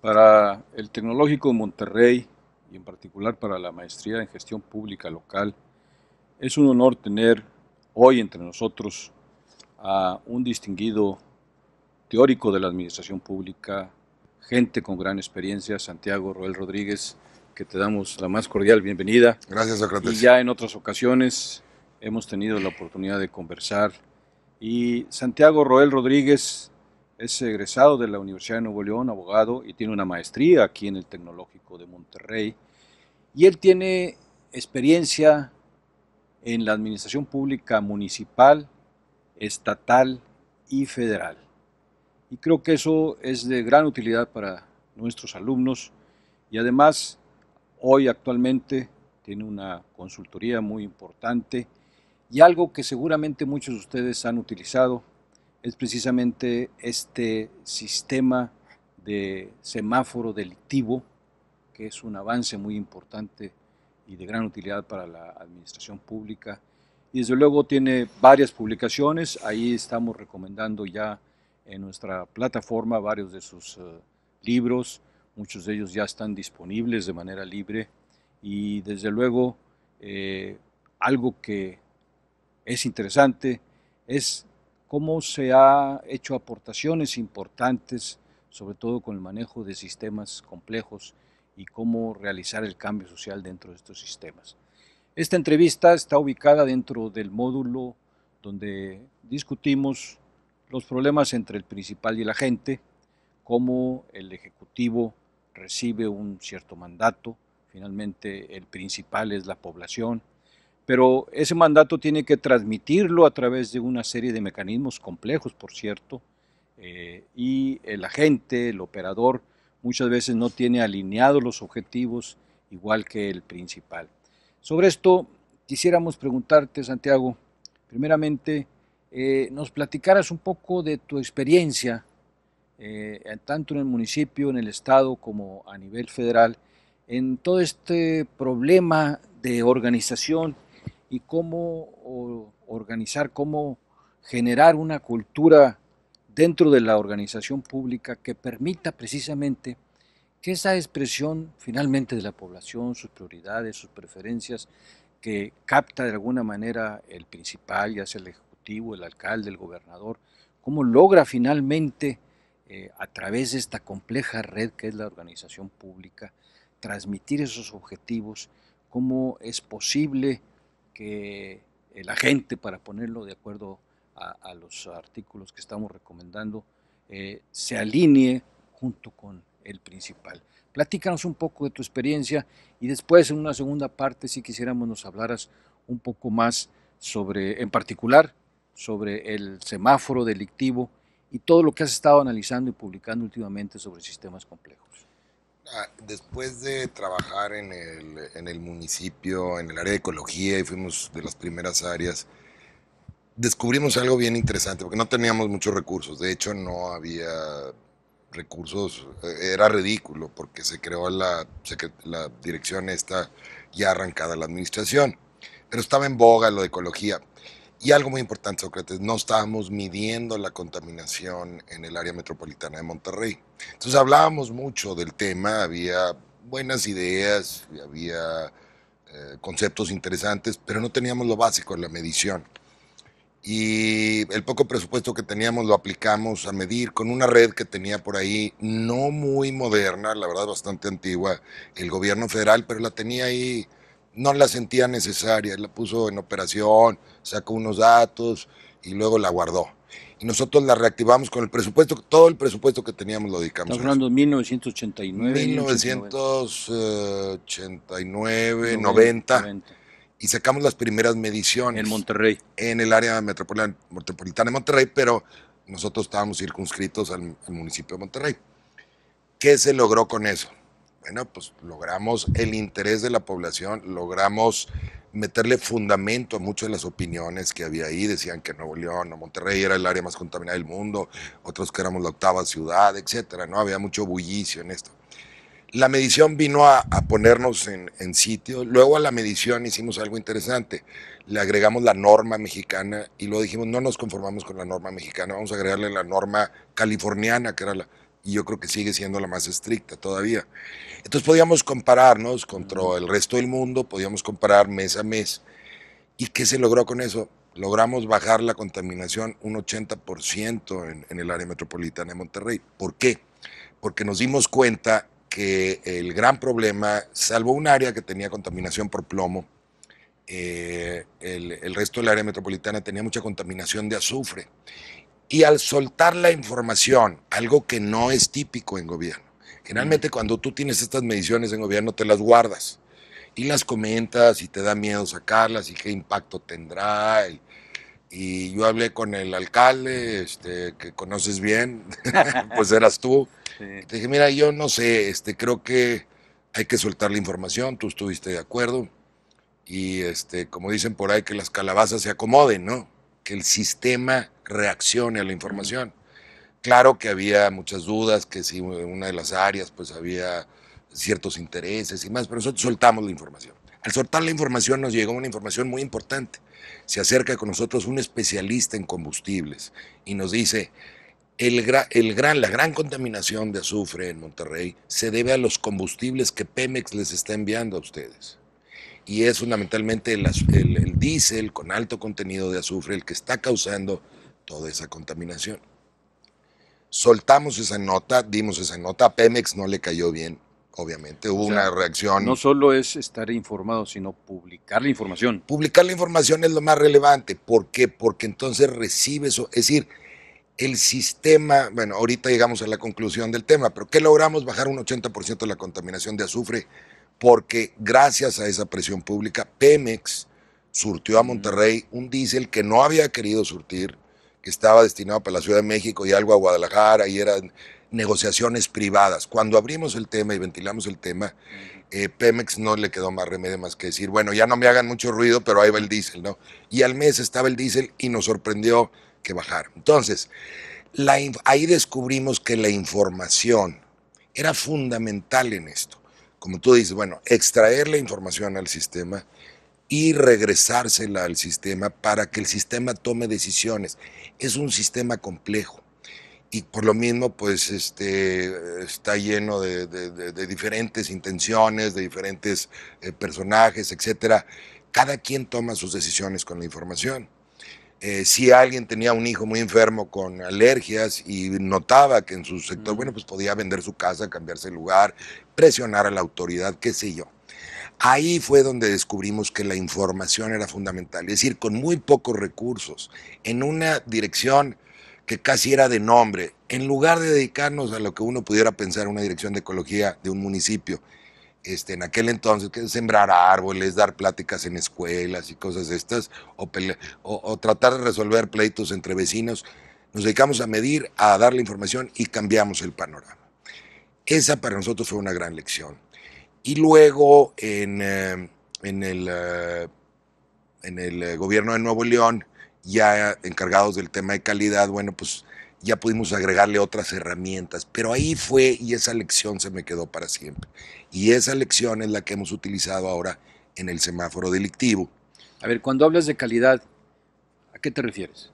Para el Tecnológico de Monterrey y en particular para la maestría en gestión pública local, es un honor tener hoy entre nosotros a un distinguido teórico de la administración pública, gente con gran experiencia, Santiago Roel Rodríguez, que te damos la más cordial bienvenida. Gracias, Y Sócrates. ya en otras ocasiones hemos tenido la oportunidad de conversar. Y Santiago Roel Rodríguez es egresado de la Universidad de Nuevo León, abogado, y tiene una maestría aquí en el Tecnológico de Monterrey. Y él tiene experiencia en la administración pública municipal, estatal y federal. Y creo que eso es de gran utilidad para nuestros alumnos y además hoy actualmente tiene una consultoría muy importante y algo que seguramente muchos de ustedes han utilizado es precisamente este sistema de semáforo delictivo, que es un avance muy importante y de gran utilidad para la administración pública. Y desde luego tiene varias publicaciones, ahí estamos recomendando ya en nuestra plataforma varios de sus libros, muchos de ellos ya están disponibles de manera libre y desde luego algo que es interesante es cómo se ha hecho aportaciones importantes, sobre todo con el manejo de sistemas complejos y cómo realizar el cambio social dentro de estos sistemas. Esta entrevista está ubicada dentro del módulo donde discutimos los problemas entre el principal y la gente, cómo el Ejecutivo recibe un cierto mandato, finalmente el principal es la población, pero ese mandato tiene que transmitirlo a través de una serie de mecanismos complejos, por cierto, y el agente, el operador, muchas veces no tiene alineados los objetivos igual que el principal. Sobre esto quisiéramos preguntarte, Santiago, primeramente, nos platicaras un poco de tu experiencia, tanto en el municipio, en el estado, como a nivel federal, en todo este problema de organización y cómo organizar, cómo generar una cultura dentro de la organización pública que permita precisamente que esa expresión finalmente de la población, sus prioridades, sus preferencias, que capta de alguna manera el principal, ya sea el ejecutivo, el alcalde, el gobernador, cómo logra finalmente, a través de esta compleja red que es la organización pública, transmitir esos objetivos, cómo es posible que la gente, para ponerlo de acuerdo a los artículos que estamos recomendando, se alinee junto con el principal. Platícanos un poco de tu experiencia y después en una segunda parte si quisiéramos nos hablaras un poco más sobre, en particular, sobre el semáforo delictivo y todo lo que has estado analizando y publicando últimamente sobre sistemas complejos. Después de trabajar en el municipio, en el área de ecología, y fuimos de las primeras áreas, descubrimos algo bien interesante, porque no teníamos muchos recursos. De hecho, no había recursos, era ridículo, porque se creó la dirección esta ya arrancada la administración. Pero estaba en boga lo de ecología. Y algo muy importante, Sócrates, no estábamos midiendo la contaminación en el área metropolitana de Monterrey. Entonces hablábamos mucho del tema, había buenas ideas, había conceptos interesantes, pero no teníamos lo básico, la medición. Y el poco presupuesto que teníamos lo aplicamos a medir con una red que tenía por ahí, no muy moderna, la verdad bastante antigua, el gobierno federal, pero la tenía ahí, no la sentía necesaria, la puso en operación, sacó unos datos y luego la guardó. Y nosotros la reactivamos con el presupuesto, todo el presupuesto que teníamos lo dedicamos Estamos a eso. hablando de 1989, 1990, 1989, 90, 90, 90, y sacamos las primeras en mediciones Monterrey. en el área metropolitana de Monterrey, pero nosotros estábamos circunscritos al municipio de Monterrey. ¿Qué se logró con eso? Bueno, pues logramos el interés de la población, logramos meterle fundamento a muchas de las opiniones que había ahí. Decían que Nuevo León o Monterrey era el área más contaminada del mundo, otros que éramos la octava ciudad, etcétera, ¿no? Había mucho bullicio en esto. La medición vino a ponernos en sitio. Luego a la medición hicimos algo interesante. Le agregamos la norma mexicana y luego dijimos, no nos conformamos con la norma mexicana, vamos a agregarle la norma californiana, que era la y yo creo que sigue siendo la más estricta todavía. Entonces podíamos compararnos contra el resto del mundo, podíamos comparar mes a mes. ¿Y qué se logró con eso? Logramos bajar la contaminación un 80% en el área metropolitana de Monterrey. ¿Por qué? Porque nos dimos cuenta que el gran problema, salvo un área que tenía contaminación por plomo, el resto del área metropolitana tenía mucha contaminación de azufre. Y al soltar la información, algo que no es típico en gobierno, generalmente cuando tú tienes estas mediciones en gobierno te las guardas y las comentas y te da miedo sacarlas y qué impacto tendrá. Y yo hablé con el alcalde, que conoces bien, pues eras tú. Sí. Te dije, mira, yo no sé, creo que hay que soltar la información, tú estuviste de acuerdo. Y como dicen por ahí, que las calabazas se acomoden, ¿no? Que el sistema reaccione a la información. Claro que había muchas dudas, que si una de las áreas pues había ciertos intereses y más, pero nosotros soltamos la información. Al soltar la información nos llegó una información muy importante. Se acerca con nosotros un especialista en combustibles y nos dice, la gran contaminación de azufre en Monterrey se debe a los combustibles que Pemex les está enviando a ustedes. Y es fundamentalmente el diésel con alto contenido de azufre el que está causando toda esa contaminación. Soltamos esa nota, dimos esa nota, a Pemex no le cayó bien, obviamente, hubo una reacción. No solo es estar informado, sino publicar la información. Publicar la información es lo más relevante. ¿Por qué? Porque entonces recibe eso, es decir, el sistema, bueno, ahorita llegamos a la conclusión del tema, pero ¿qué logramos? Bajar un 80% la contaminación de azufre, porque gracias a esa presión pública, Pemex surtió a Monterrey un diésel que no había querido surtir, que estaba destinado para la Ciudad de México y algo a Guadalajara, y eran negociaciones privadas. Cuando abrimos el tema y ventilamos el tema, Pemex no le quedó más remedio más que decir, bueno, ya no me hagan mucho ruido, pero ahí va el diésel, ¿no? Y al mes estaba el diésel y nos sorprendió que bajara. Entonces, ahí descubrimos que la información era fundamental en esto. Como tú dices, bueno, extraer la información al sistema y regresársela al sistema para que el sistema tome decisiones. Es un sistema complejo y por lo mismo pues está lleno de diferentes intenciones, de diferentes personajes, etcétera. Cada quien toma sus decisiones con la información. Si alguien tenía un hijo muy enfermo con alergias y notaba que en su sector, bueno, pues podía vender su casa, cambiarse de lugar, presionar a la autoridad, qué sé yo. Ahí fue donde descubrimos que la información era fundamental, es decir, con muy pocos recursos, en una dirección que casi era de nombre, en lugar de dedicarnos a lo que uno pudiera pensar una dirección de ecología de un municipio, en aquel entonces, que es sembrar árboles, dar pláticas en escuelas y cosas de estas, o tratar de resolver pleitos entre vecinos, nos dedicamos a medir, a dar la información y cambiamos el panorama. Esa para nosotros fue una gran lección. Y luego en el gobierno de Nuevo León, ya encargados del tema de calidad, bueno, pues ya pudimos agregarle otras herramientas, pero ahí fue y esa lección se me quedó para siempre. Y esa lección es la que hemos utilizado ahora en el semáforo delictivo. A ver, cuando hablas de calidad, ¿a qué te refieres?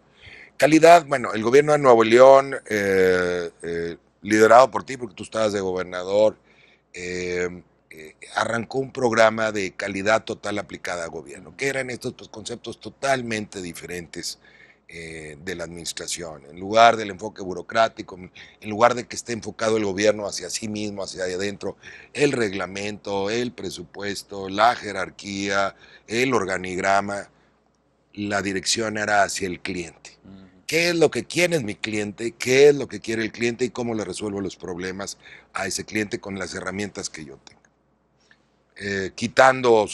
Calidad, bueno, el gobierno de Nuevo León, liderado por ti, porque tú estabas de gobernador, arrancó un programa de calidad total aplicada a gobierno, que eran estos pues, conceptos totalmente diferentes de la administración. En lugar del enfoque burocrático, en lugar de que esté enfocado el gobierno hacia sí mismo, hacia adentro, el reglamento, el presupuesto, la jerarquía, el organigrama, la dirección era hacia el cliente. ¿Qué es lo que quiere mi cliente? ¿Qué es lo que quiere el cliente? Y cómo le resuelvo los problemas a ese cliente con las herramientas que yo tengo. Quitando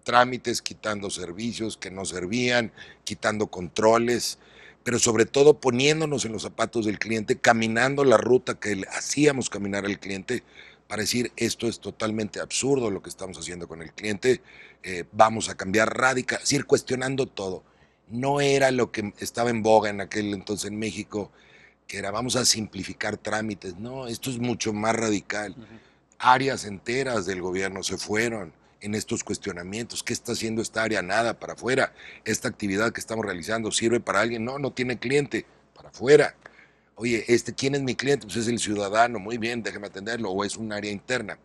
trámites, quitando servicios que no servían, quitando controles, pero sobre todo poniéndonos en los zapatos del cliente, caminando la ruta que hacíamos caminar al cliente para decir esto es totalmente absurdo lo que estamos haciendo con el cliente, vamos a cambiar radical, es decir, cuestionando todo. No era lo que estaba en boga en aquel entonces en México, que era vamos a simplificar trámites, no, esto es mucho más radical. Áreas enteras del gobierno se fueron en estos cuestionamientos. ¿Qué está haciendo esta área? Nada, para afuera. Esta actividad que estamos realizando sirve para alguien. No, no tiene cliente, para afuera. Oye, ¿quién es mi cliente? Pues es el ciudadano, muy bien, déjeme atenderlo, o es un área interna.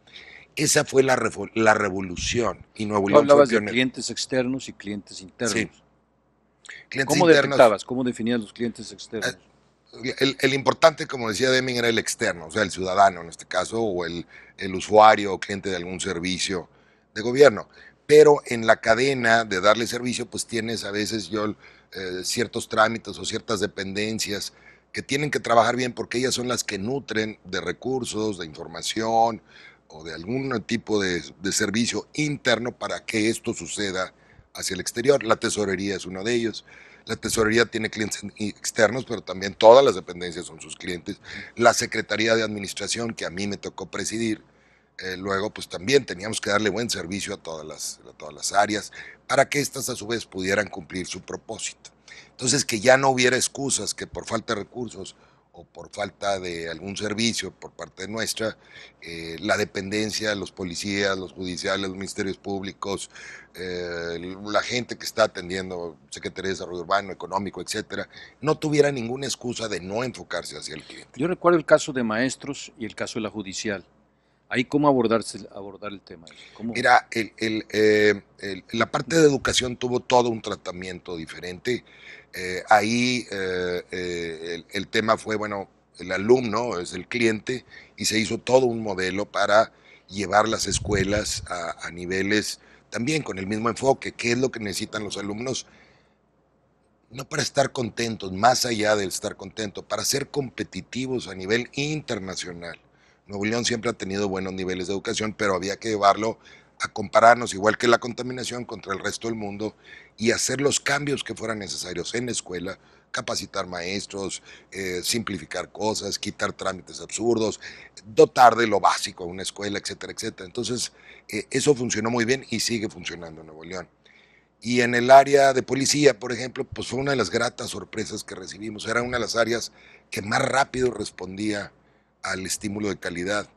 Esa fue la revolución y Nuevo Tú León fue hablabas de pionero. clientes externos y clientes Sí, internos. clientes ¿Cómo internos. detectabas? ¿Cómo definías los clientes eh, externos? el importante, como decía Deming, era el externo, o sea, el ciudadano en este caso, o el usuario o cliente de algún servicio de gobierno. Pero en la cadena de darle servicio, pues tienes a veces ciertos trámites o ciertas dependencias que tienen que trabajar bien porque ellas son las que nutren de recursos, de información o de algún tipo de servicio interno para que esto suceda hacia el exterior. La tesorería es uno de ellos. La tesorería tiene clientes externos, pero también todas las dependencias son sus clientes. La Secretaría de Administración, que a mí me tocó presidir, luego pues también teníamos que darle buen servicio a todas las áreas para que éstas a su vez pudieran cumplir su propósito. Entonces, que ya no hubiera excusas que por falta de recursos o por falta de algún servicio por parte nuestra, la dependencia, los policías, los judiciales, los ministerios públicos, la gente que está atendiendo Secretaría de Desarrollo Urbano, Económico, etcétera, no tuviera ninguna excusa de no enfocarse hacia el cliente. Yo recuerdo el caso de maestros y el caso de la judicial. Ahí, ¿cómo abordar el tema? ¿Cómo? Mira, la parte de educación tuvo todo un tratamiento diferente. Ahí el tema fue, bueno, el alumno es el cliente y se hizo todo un modelo para llevar las escuelas a niveles también con el mismo enfoque. ¿Qué es lo que necesitan los alumnos? No para estar contentos, más allá del estar contento, para ser competitivos a nivel internacional. Nuevo León siempre ha tenido buenos niveles de educación, pero había que llevarlo a compararnos, igual que la contaminación, contra el resto del mundo y hacer los cambios que fueran necesarios en la escuela, capacitar maestros, simplificar cosas, quitar trámites absurdos, dotar de lo básico a una escuela, etcétera, etcétera. Entonces, eso funcionó muy bien y sigue funcionando en Nuevo León. Y en el área de policía, por ejemplo, pues fue una de las gratas sorpresas que recibimos. Era una de las áreas que más rápido respondía al estímulo de calidad.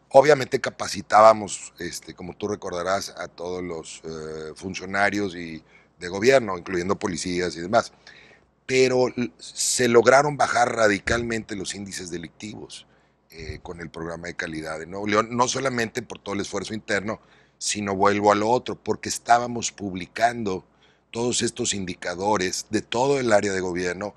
Obviamente capacitábamos, como tú recordarás, a todos los funcionarios de gobierno, incluyendo policías y demás. Pero se lograron bajar radicalmente los índices delictivos con el programa de calidad de Nuevo León, no solamente por todo el esfuerzo interno, sino vuelvo a lo otro, porque estábamos publicando todos estos indicadores de todo el área de gobierno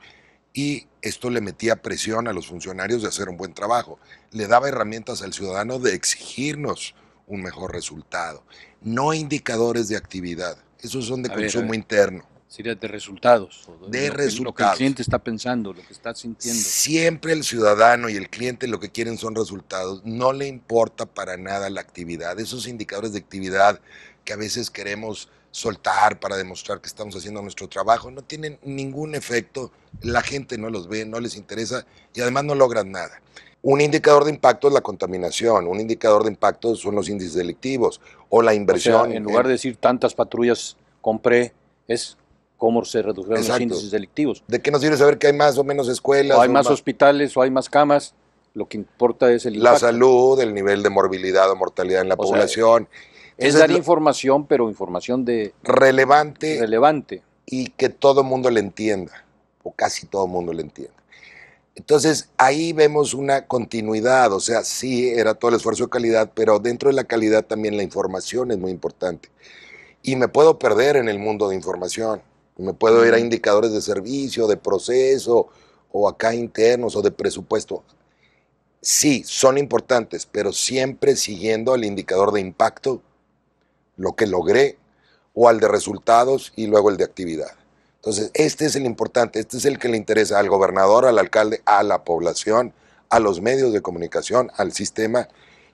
y esto le metía presión a los funcionarios de hacer un buen trabajo, le daba herramientas al ciudadano de exigirnos un mejor resultado, no indicadores de actividad, esos son de A consumo ver, interno, sería de resultados, o de de lo que el resultados. cliente está pensando, lo que está sintiendo. Siempre el ciudadano y el cliente lo que quieren son resultados. No le importa para nada la actividad. Esos indicadores de actividad que a veces queremos soltar para demostrar que estamos haciendo nuestro trabajo no tienen ningún efecto. La gente no los ve, no les interesa y además no logran nada. Un indicador de impacto es la contaminación, un indicador de impacto son los índices delictivos o la O sea, inversión en lugar en... de decir tantas patrullas compré, es cómo se redujeron los Exacto. índices delictivos. ¿De qué nos sirve saber que hay más o menos O escuelas hay o más más? hospitales, o hay más camas, lo que importa es el La impacto. salud, el nivel de morbilidad o mortalidad en la O sea, población. es Entonces, dar información, pero información de relevante relevante. y que todo el mundo le entienda, o casi todo el mundo le entienda. Entonces, ahí vemos una continuidad, o sea, sí, era todo el esfuerzo de calidad, pero dentro de la calidad también la información es muy importante. Y me puedo perder en el mundo de información, me puedo ir a indicadores de servicio, de proceso, o acá internos, o de presupuesto. Sí, son importantes, pero siempre siguiendo el indicador de impacto, lo que logré, o al de resultados y luego el de actividad. Entonces, este es el importante, este es el que le interesa al gobernador, al alcalde, a la población, a los medios de comunicación, al sistema,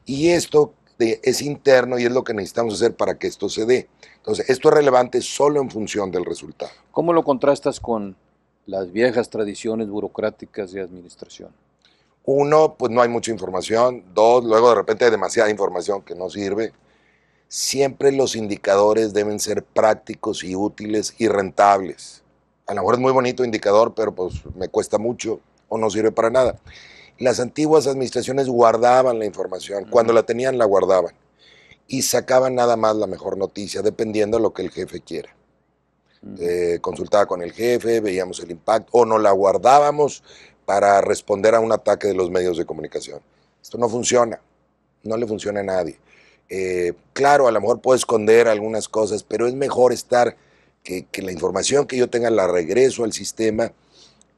y esto es interno y es lo que necesitamos hacer para que esto se dé. Entonces, esto es relevante solo en función del resultado. ¿Cómo lo contrastas con las viejas tradiciones burocráticas de administración? Uno, pues no hay mucha información. Dos, luego de repente hay demasiada información que no sirve. Siempre los indicadores deben ser prácticos y útiles y rentables. A lo mejor es muy bonito indicador, pero pues me cuesta mucho o no sirve para nada. Las antiguas administraciones guardaban la información, cuando la tenían la guardaban y sacaban nada más la mejor noticia, dependiendo de lo que el jefe quiera. Consultaba con el jefe, veíamos el impacto o no la guardábamos para responder a un ataque de los medios de comunicación. Esto no funciona, no le funciona a nadie. Claro, a lo mejor puedo esconder algunas cosas, pero es mejor que la información que yo tenga la regreso al sistema,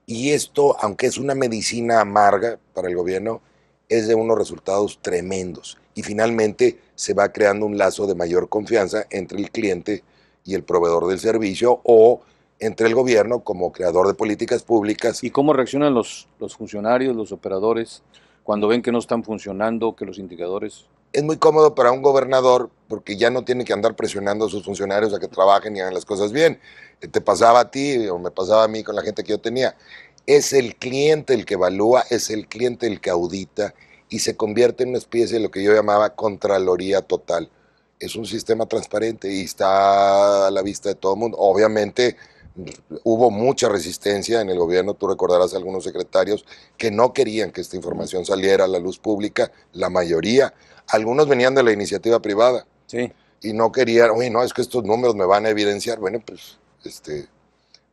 y esto, aunque es una medicina amarga para el gobierno, es de unos resultados tremendos. Y finalmente se va creando un lazo de mayor confianza entre el cliente y el proveedor del servicio, o entre el gobierno como creador de políticas públicas. ¿Y cómo reaccionan los funcionarios, los operadores, cuando ven que no están funcionando, que los indicadores? Es muy cómodo para un gobernador porque ya no tiene que andar presionando a sus funcionarios a que trabajen y hagan las cosas bien. Te pasaba a ti o me pasaba a mí con la gente que yo tenía. Es el cliente el que evalúa, es el cliente el que audita, y se convierte en una especie de lo que yo llamaba contraloría total. Es un sistema transparente y está a la vista de todo el mundo. Obviamente hubo mucha resistencia en el gobierno, tú recordarás a algunos secretarios que no querían que esta información saliera a la luz pública, la mayoría. Algunos venían de la iniciativa privada, Sí. y no querían, oye, no, es que estos números me van a evidenciar. Bueno, pues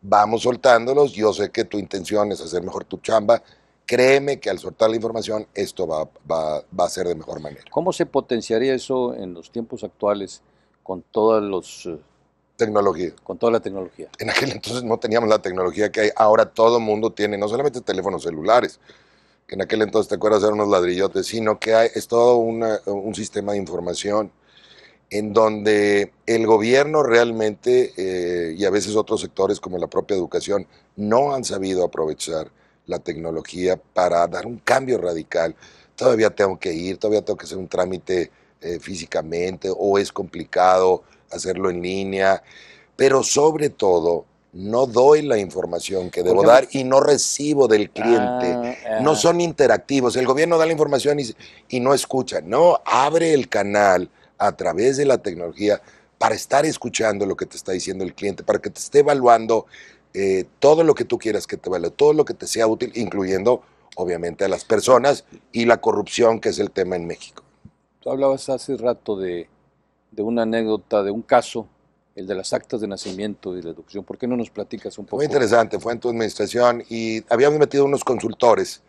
vamos soltándolos. Yo sé que tu intención es hacer mejor tu chamba. Créeme que al soltar la información, esto va a ser de mejor manera. ¿Cómo se potenciaría eso en los tiempos actuales con todos Tecnología. con toda la tecnología? En aquel entonces no teníamos la tecnología que hay. Ahora todo el mundo tiene, no solamente teléfonos celulares, que en aquel entonces, te acuerdas, eran unos ladrillotes, sino que es todo un sistema de información en donde el gobierno realmente, y a veces otros sectores como la propia educación, no han sabido aprovechar la tecnología para dar un cambio radical. Todavía tengo que ir, todavía tengo que hacer un trámite físicamente, o es complicado hacerlo en línea, pero sobre todo no doy la información que debo dar y no recibo del cliente. No son interactivos. El gobierno da la información y no escucha. No, abre el canal a través de la tecnología para estar escuchando lo que te está diciendo el cliente, para que te esté evaluando todo lo que tú quieras que te evalúe, todo lo que te sea útil, incluyendo obviamente a las personas y la corrupción, que es el tema en México. Tú hablabas hace rato de una anécdota, de un caso, el de las actas de nacimiento y la educación. ¿Por qué no nos platicas un poco? Muy interesante, fue en tu administración y habíamos metido unos consultores.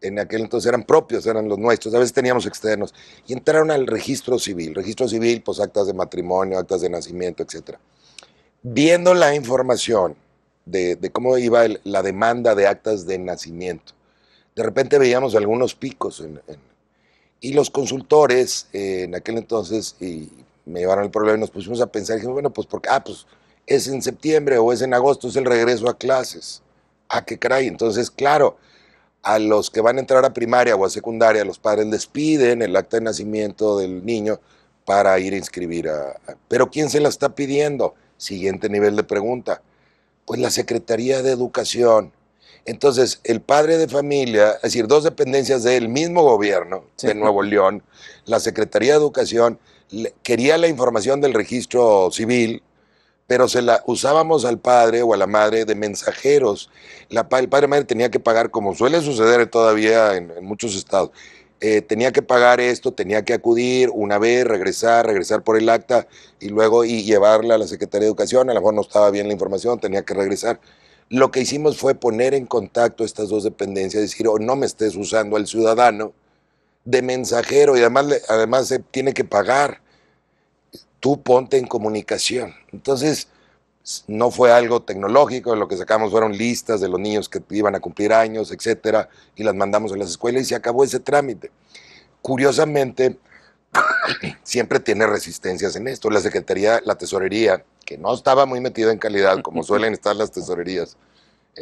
En aquel entonces eran propios, eran los nuestros, a veces teníamos externos, y entraron al registro civil, pues actas de matrimonio, actas de nacimiento, etc. Viendo la información de cómo iba la demanda de actas de nacimiento, de repente veíamos algunos picos y los consultores en aquel entonces me llevaron el problema y nos pusimos a pensar, y dijimos, bueno, pues porque pues es en septiembre o es en agosto, es el regreso a clases. Qué caray. Entonces, claro, a los que van a entrar a primaria o a secundaria, los padres les piden el acta de nacimiento del niño para ir a inscribir ¿pero quién se la está pidiendo? Siguiente nivel de pregunta. Pues la Secretaría de Educación. Entonces, el padre de familia, es decir, dos dependencias del mismo gobierno de Nuevo León, la Secretaría de Educación quería la información del registro civil, pero se la usábamos al padre o a la madre de mensajeros. El padre y madre tenía que pagar, como suele suceder todavía en muchos estados, tenía que pagar esto, tenía que acudir una vez, regresar por el acta y luego llevarla a la Secretaría de Educación. A lo mejor no estaba bien la información, tenía que regresar. Lo que hicimos fue poner en contacto estas dos dependencias, decir, no me estés usando al ciudadano de mensajero, y además se tiene que pagar. Tú ponte en comunicación. Entonces, no fue algo tecnológico, lo que sacamos fueron listas de los niños que iban a cumplir años, etcétera, y las mandamos a las escuelas y se acabó ese trámite. Curiosamente, siempre tiene resistencias en esto. La Secretaría, la Tesorería, que no estaba muy metida en calidad, como suelen estar las tesorerías,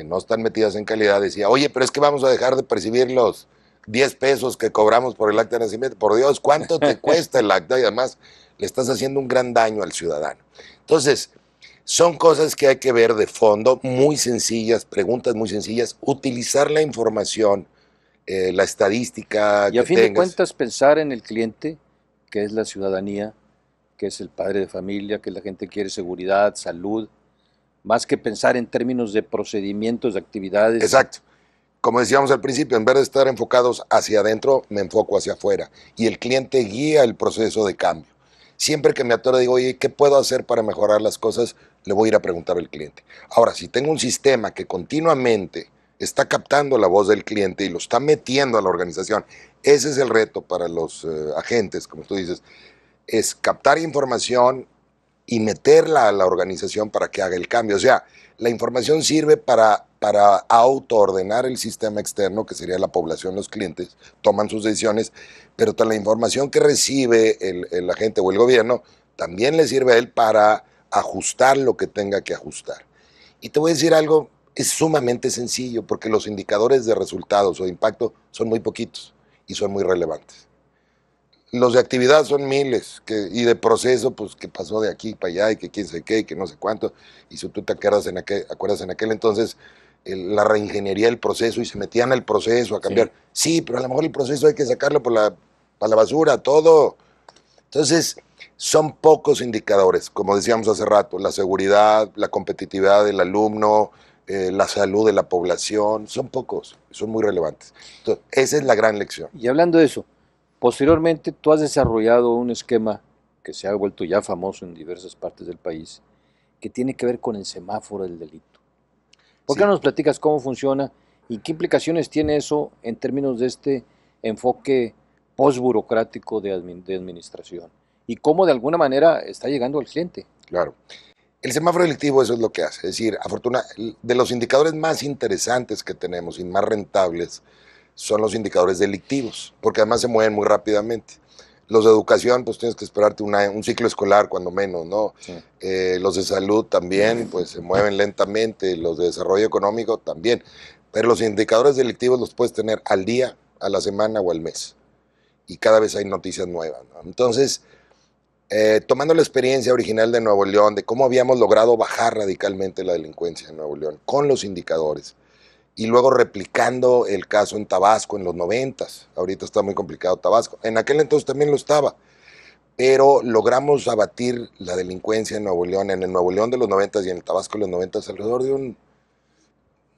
no están metidas en calidad, decía, oye, pero es que vamos a dejar de percibir los 10 pesos que cobramos por el acta de nacimiento. Por Dios, ¿cuánto te cuesta el acta? Y además le estás haciendo un gran daño al ciudadano. Entonces, son cosas que hay que ver de fondo, muy sencillas, preguntas muy sencillas, utilizar la información, la estadística y a fin de cuentas pensar en el cliente, que es la ciudadanía, que es el padre de familia, que la gente quiere seguridad, salud, más que pensar en términos de procedimientos, de actividades. Exacto. Como decíamos al principio, en vez de estar enfocados hacia adentro, me enfoco hacia afuera. Y el cliente guía el proceso de cambio. Siempre que me atoro digo, oye, ¿qué puedo hacer para mejorar las cosas? Le voy a ir a preguntar al cliente. Ahora, si tengo un sistema que continuamente está captando la voz del cliente y lo está metiendo a la organización. Ese es el reto para los agentes, como tú dices, es captar información y meterla a la organización para que haga el cambio. O sea, la información sirve para autoordenar el sistema externo, que sería la población, los clientes, toman sus decisiones, pero la información que recibe el agente o el gobierno también le sirve a él para ajustar lo que tenga que ajustar. Y te voy a decir algo, es sumamente sencillo, porque los indicadores de resultados o de impacto son muy poquitos y son muy relevantes. Los de actividad son miles, y de proceso, pues que pasó de aquí para allá y que quién sabe qué y que no sé cuánto. Y si tú te acuerdas en aquel entonces, la reingeniería del proceso y se metían al proceso a cambiar. Sí, pero a lo mejor el proceso hay que sacarlo para la basura, todo. Entonces, son pocos indicadores, como decíamos hace rato, la seguridad, la competitividad del alumno, la salud de la población, son pocos, son muy relevantes. Entonces, esa es la gran lección. Y hablando de eso, posteriormente tú has desarrollado un esquema que se ha vuelto ya famoso en diversas partes del país, que tiene que ver con el semáforo del delito. ¿Por qué no nos platicas cómo funciona y qué implicaciones tiene eso en términos de este enfoque postburocrático de administración? Y cómo de alguna manera está llegando al cliente. Claro. El semáforo delictivo eso es lo que hace. Es decir, de los indicadores más interesantes que tenemos y más rentables son los indicadores delictivos, porque además se mueven muy rápidamente. Los de educación, pues tienes que esperarte un ciclo escolar cuando menos, ¿no? Sí. Los de salud también, pues se mueven lentamente. Los de desarrollo económico también. Pero los indicadores delictivos los puedes tener al día, a la semana o al mes. Y cada vez hay noticias nuevas, ¿no? Entonces, tomando la experiencia original de Nuevo León, de cómo habíamos logrado bajar radicalmente la delincuencia en Nuevo León con los indicadores, y luego replicando el caso en Tabasco en los 90s. Ahorita está muy complicado Tabasco. En aquel entonces también lo estaba, pero logramos abatir la delincuencia en Nuevo León, en el Nuevo León de los 90s y en el Tabasco de los 90s, alrededor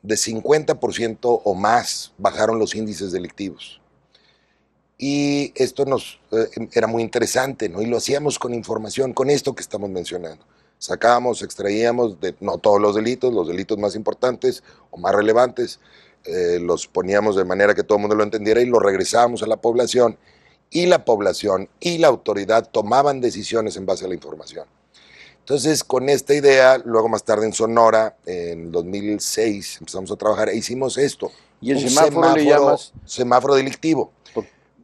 de 50% o más bajaron los índices delictivos. Y esto era muy interesante, ¿no? Y lo hacíamos con información, con esto que estamos mencionando. Sacábamos, extraíamos, no todos los delitos más importantes o más relevantes, los poníamos de manera que todo el mundo lo entendiera y los regresábamos a la población. Y la población y la autoridad tomaban decisiones en base a la información. Entonces, con esta idea, luego más tarde en Sonora, en 2006, empezamos a trabajar e hicimos esto. ¿Y el semáforo le llamas? Semáforo delictivo.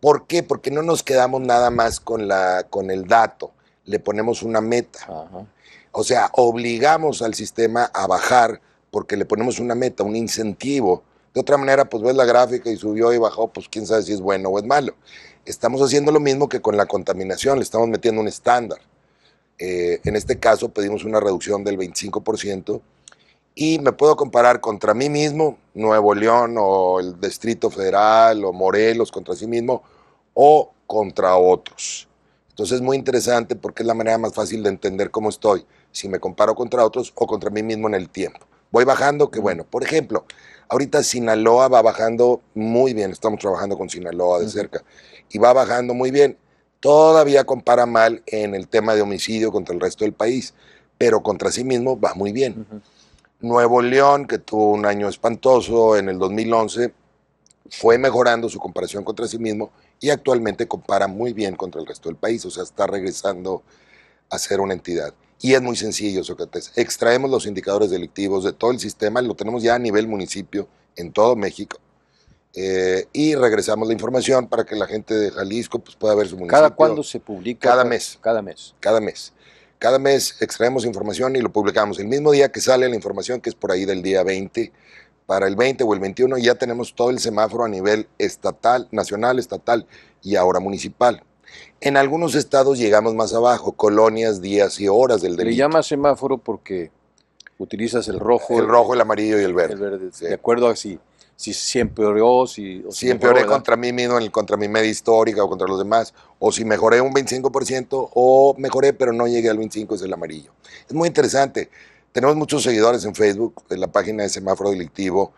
¿Por qué? Porque no nos quedamos nada más con el dato, le ponemos una meta. Ajá. O sea, obligamos al sistema a bajar porque le ponemos una meta, un incentivo. De otra manera, pues ves la gráfica y subió y bajó, pues quién sabe si es bueno o es malo. Estamos haciendo lo mismo que con la contaminación, le estamos metiendo un estándar. En este caso pedimos una reducción del 25%. Y me puedo comparar contra mí mismo, Nuevo León o el Distrito Federal o Morelos contra sí mismo o contra otros. Entonces es muy interesante porque es la manera más fácil de entender cómo estoy, si me comparo contra otros o contra mí mismo en el tiempo. Voy bajando, que bueno, por ejemplo, ahorita Sinaloa va bajando muy bien, estamos trabajando con Sinaloa de cerca, y va bajando muy bien. Todavía compara mal en el tema de homicidio contra el resto del país, pero contra sí mismo va muy bien. Nuevo León, que tuvo un año espantoso en el 2011, fue mejorando su comparación contra sí mismo y actualmente compara muy bien contra el resto del país, o sea, está regresando a ser una entidad. Y es muy sencillo, Sócrates. Extraemos los indicadores delictivos de todo el sistema, lo tenemos ya a nivel municipio en todo México, y regresamos la información para que la gente de Jalisco pues, pueda ver su municipio. ¿Cada cuándo se publica? Cada mes. Cada mes. Cada mes. Cada mes extraemos información y lo publicamos. El mismo día que sale la información, que es por ahí del día 20, para el 20 o el 21 ya tenemos todo el semáforo a nivel estatal, nacional, estatal y ahora municipal. En algunos estados llegamos más abajo, colonias, días y horas del delito. Le llama semáforo porque utilizas el rojo. El rojo, el amarillo y el verde. El verde, sí. De acuerdo a si empeoró, si empeoré contra mí mismo, contra mi media histórica o contra los demás, o si mejoré un 25% o mejoré pero no llegué al 25%, es el amarillo. Es muy interesante. Tenemos muchos seguidores en Facebook, en la página de Semáforo Delictivo,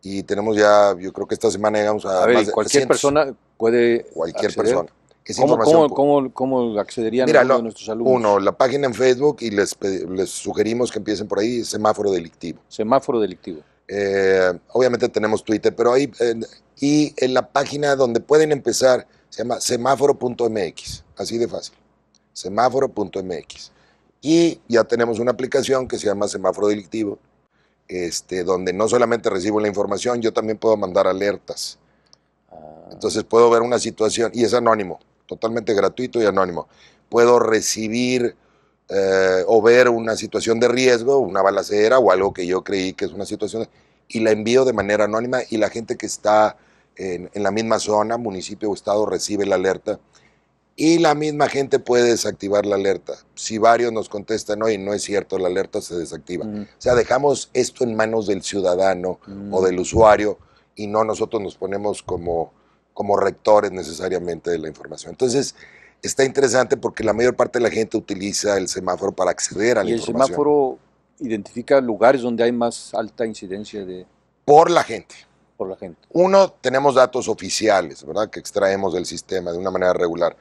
y tenemos ya, yo creo que esta semana llegamos a ver, más de cualquier 300. persona puede Cualquier acceder. persona. Es información. ¿Cómo accederían Mira, algunos de nuestros alumnos? Uno, la página en Facebook, y les sugerimos que empiecen por ahí, Semáforo Delictivo. Semáforo Delictivo. Obviamente tenemos Twitter, pero ahí, y en la página donde pueden empezar, se llama semáforo.mx, así de fácil, semáforo.mx. Y ya tenemos una aplicación que se llama Semáforo Delictivo, donde no solamente recibo la información, yo también puedo mandar alertas. Entonces puedo ver una situación, y es anónimo, totalmente gratuito y anónimo. Puedo recibir o ver una situación de riesgo, una balacera o algo que yo creí que es una situación, y la envío de manera anónima, y la gente que está en la misma zona, municipio o estado, recibe la alerta, y la misma gente puede desactivar la alerta. Si varios nos contestan, oye, no es cierto, la alerta se desactiva. O sea, dejamos esto en manos del ciudadano o del usuario, y no nosotros nos ponemos como rectores necesariamente de la información. Entonces, está interesante porque la mayor parte de la gente utiliza el semáforo para acceder a la ¿Y el información. semáforo identifica lugares donde hay más alta incidencia Por la gente. por la gente? Uno, tenemos datos oficiales, ¿verdad?, que extraemos del sistema de una manera regular.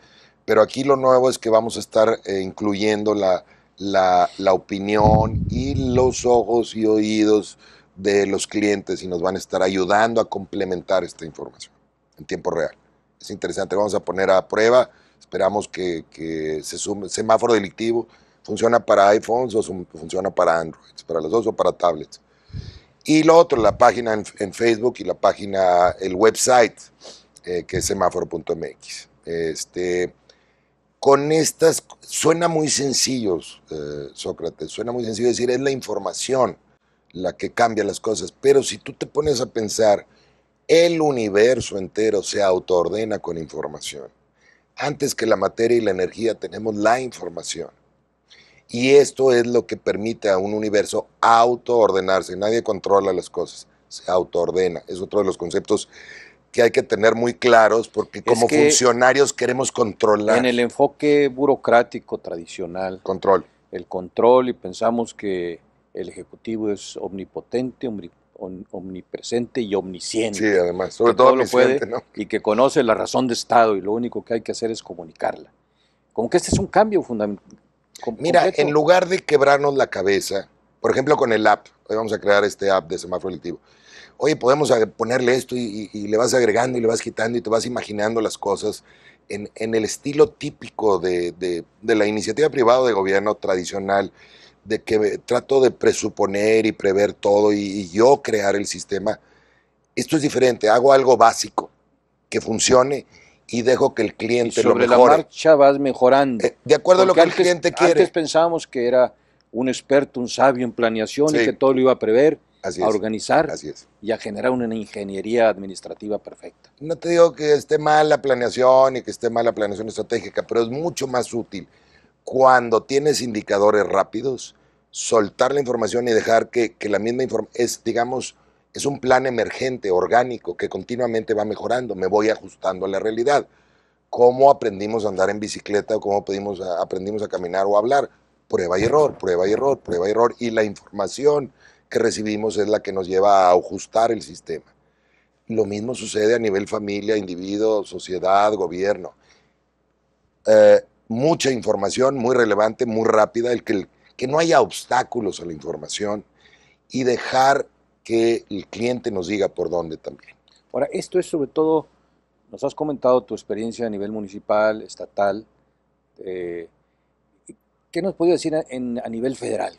Pero aquí lo nuevo es que vamos a estar incluyendo la opinión y los ojos y oídos de los clientes, y nos van a estar ayudando a complementar esta información en tiempo real. Es interesante, vamos a poner a prueba, esperamos que se sume. Semáforo delictivo funciona para iPhones o funciona para Android, para los dos, o para tablets. Y lo otro, la página en Facebook y la página, el website, que es semáforo.mx. Con estas, suena muy sencillo, Sócrates, suena muy sencillo decir, es la información la que cambia las cosas, pero si tú te pones a pensar, el universo entero se autoordena con información. Antes que la materia y la energía tenemos la información. Y esto es lo que permite a un universo autoordenarse. Nadie controla las cosas, se autoordena. Es otro de los conceptos que hay que tener muy claros, porque como funcionarios queremos controlar. En el enfoque burocrático tradicional, Control. el control, y pensamos que el Ejecutivo es omnipotente, omnipresente y omnisciente. Sí, además, sobre todo lo puede, ¿no? Y que conoce la razón de Estado, y lo único que hay que hacer es comunicarla. Como que este es un cambio fundamental. Mira, en lugar de quebrarnos la cabeza, por ejemplo con el app, hoy vamos a crear este app de semáforo delictivo. Oye, podemos ponerle esto, y le vas agregando y le vas quitando y te vas imaginando las cosas en el estilo típico de la iniciativa privada de gobierno tradicional, de que trato de presuponer y prever todo y yo crear el sistema. Esto es diferente, hago algo básico que funcione y dejo que el cliente lo mejore. Sobre la marcha vas mejorando. De acuerdo a lo que el cliente quiere. Antes pensábamos que era un experto, un sabio en planeación, y que todo lo iba a prever, a organizar y a generar una ingeniería administrativa perfecta. No te digo que esté mal la planeación y que esté mal la planeación estratégica, pero es mucho más útil cuando tienes indicadores rápidos, soltar la información y dejar que la misma información es un plan emergente, orgánico, que continuamente va mejorando. Me voy ajustando a la realidad. ¿Cómo aprendimos a andar en bicicleta o cómo aprendimos a caminar o a hablar? Prueba y error, prueba y error, prueba y error. Y la información que recibimos es la que nos lleva a ajustar el sistema. Lo mismo sucede a nivel familia, individuo, sociedad, gobierno. Mucha información, muy relevante, muy rápida, que no haya obstáculos a la información, y dejar que el cliente nos diga por dónde también. Ahora, esto es sobre todo, nos has comentado tu experiencia a nivel municipal, estatal. ¿Qué nos podrías decir a nivel federal?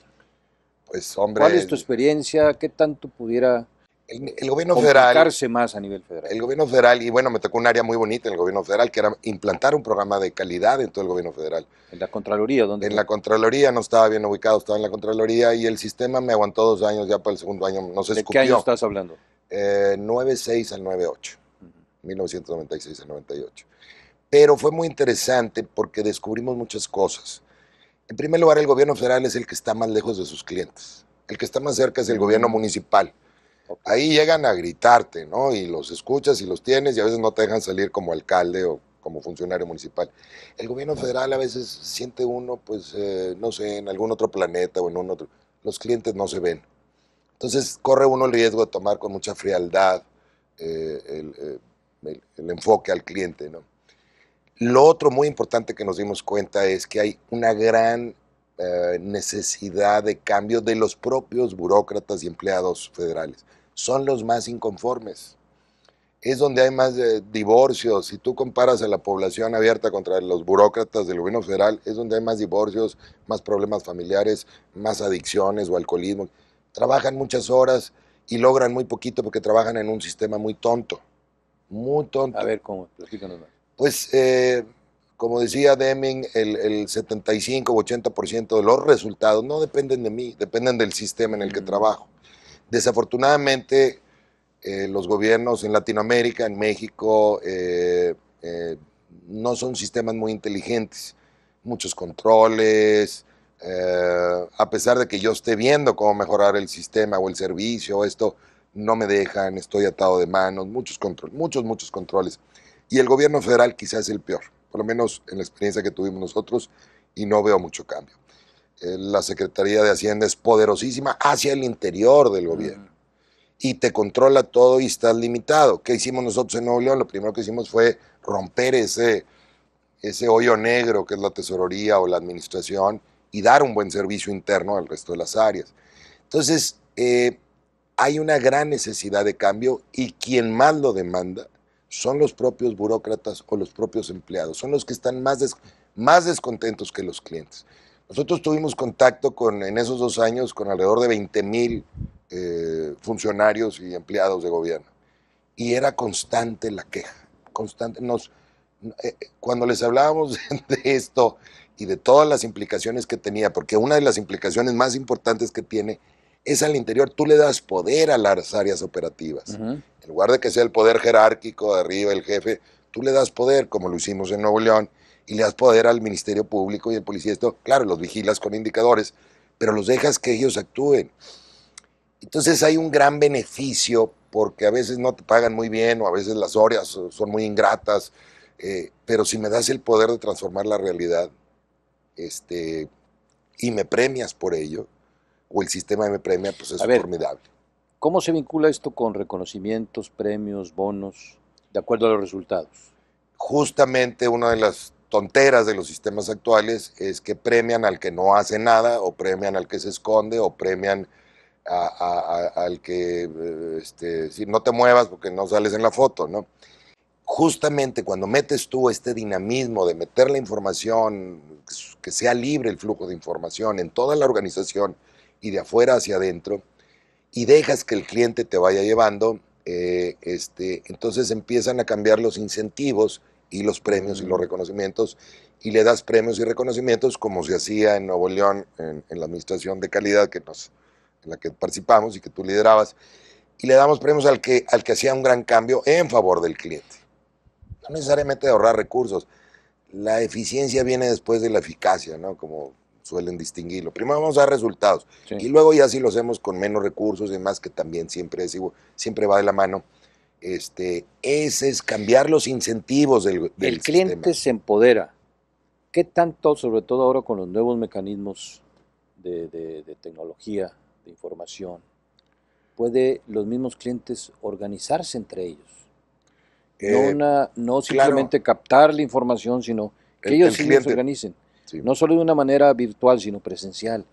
Pues, hombre, ¿cuál es tu experiencia? ¿Qué tanto pudiera el gobierno complicarse federal, más a nivel federal? El gobierno federal, y bueno, me tocó un área muy bonita en el gobierno federal, que era implantar un programa de calidad en todo el gobierno federal. ¿En la Contraloría? ¿Dónde? En la Contraloría, no estaba bien ubicado, estaba en la Contraloría, y el sistema me aguantó 2 años, ya para el segundo año no se escupió. ¿De qué año estás hablando? 96 al 98, 1996 al 98. Pero fue muy interesante porque descubrimos muchas cosas. En primer lugar, el gobierno federal es el que está más lejos de sus clientes. El que está más cerca es el gobierno municipal. Ahí llegan a gritarte, ¿no? Y los escuchas y los tienes, y a veces no te dejan salir como alcalde o como funcionario municipal. El gobierno federal a veces siente uno, pues, no sé, en algún otro planeta o en un otro. Los clientes no se ven. Entonces corre uno el riesgo de tomar con mucha frialdad el enfoque al cliente, ¿no? Lo otro muy importante que nos dimos cuenta es que hay una gran necesidad de cambio de los propios burócratas y empleados federales. Son los más inconformes. Es donde hay más divorcios. Si tú comparas a la población abierta contra los burócratas del gobierno federal, es donde hay más divorcios, más problemas familiares, más adicciones o alcoholismo. Trabajan muchas horas y logran muy poquito porque trabajan en un sistema muy tonto. Muy tonto. A ver, ¿cómo? Platícanos más. Pues, como decía Deming, el 75 o 80% de los resultados no dependen de mí, dependen del sistema en el que trabajo. Desafortunadamente, los gobiernos en Latinoamérica, en México, no son sistemas muy inteligentes. Muchos controles, a pesar de que yo esté viendo cómo mejorar el sistema o el servicio, esto no me dejan, estoy atado de manos, muchos controles. Y el gobierno federal quizás es el peor, por lo menos en la experiencia que tuvimos nosotros, y no veo mucho cambio. La Secretaría de Hacienda es poderosísima hacia el interior del gobierno y te controla todo y estás limitado. ¿Qué hicimos nosotros en Nuevo León? Lo primero que hicimos fue romper ese hoyo negro que es la tesorería o la administración y dar un buen servicio interno al resto de las áreas. Entonces, hay una gran necesidad de cambio y quien más lo demanda son los propios burócratas o los propios empleados, son los que están más descontentos que los clientes. Nosotros tuvimos contacto en esos 2 años con alrededor de 20,000 funcionarios y empleados de gobierno y era constante la queja, constante. Cuando les hablábamos de esto y de todas las implicaciones que tenía, porque una de las implicaciones más importantes que tiene es al interior, tú le das poder a las áreas operativas. En lugar de que sea el poder jerárquico de arriba, el jefe, tú le das poder, como lo hicimos en Nuevo León, y le das poder al Ministerio Público y al policía. Esto, claro, los vigilas con indicadores, pero los dejas que ellos actúen. Entonces hay un gran beneficio porque a veces no te pagan muy bien o a veces las horas son muy ingratas, pero si me das el poder de transformar la realidad y me premias por ello, o el sistema me premia, pues es formidable. ¿Cómo se vincula esto con reconocimientos, premios, bonos, de acuerdo a los resultados? Justamente una de las tonteras de los sistemas actuales es que premian al que no hace nada, o premian al que se esconde, o premian al que si no te muevas porque no sales en la foto, ¿no? Justamente cuando metes tú este dinamismo de meter la información, que sea libre el flujo de información en toda la organización y de afuera hacia adentro, y dejas que el cliente te vaya llevando, entonces empiezan a cambiar los incentivos y los premios y los reconocimientos, y le das premios y reconocimientos como se hacía en Nuevo León, en la administración de calidad en la que participamos y que tú liderabas, y le damos premios al que hacía un gran cambio en favor del cliente. No necesariamente de ahorrar recursos. La eficiencia viene después de la eficacia, ¿no? Como suelen distinguirlo. Primero vamos a dar resultados, sí, y luego ya si lo hacemos con menos recursos y demás, que también siempre va de la mano, ese es cambiar los incentivos del El cliente sistema. Se empodera. ¿Qué tanto, sobre todo ahora con los nuevos mecanismos de tecnología, de información, puede los mismos clientes organizarse entre ellos? No simplemente captar la información, sino que ellos sí se organicen. Sí. No solo de una manera virtual, sino presencial.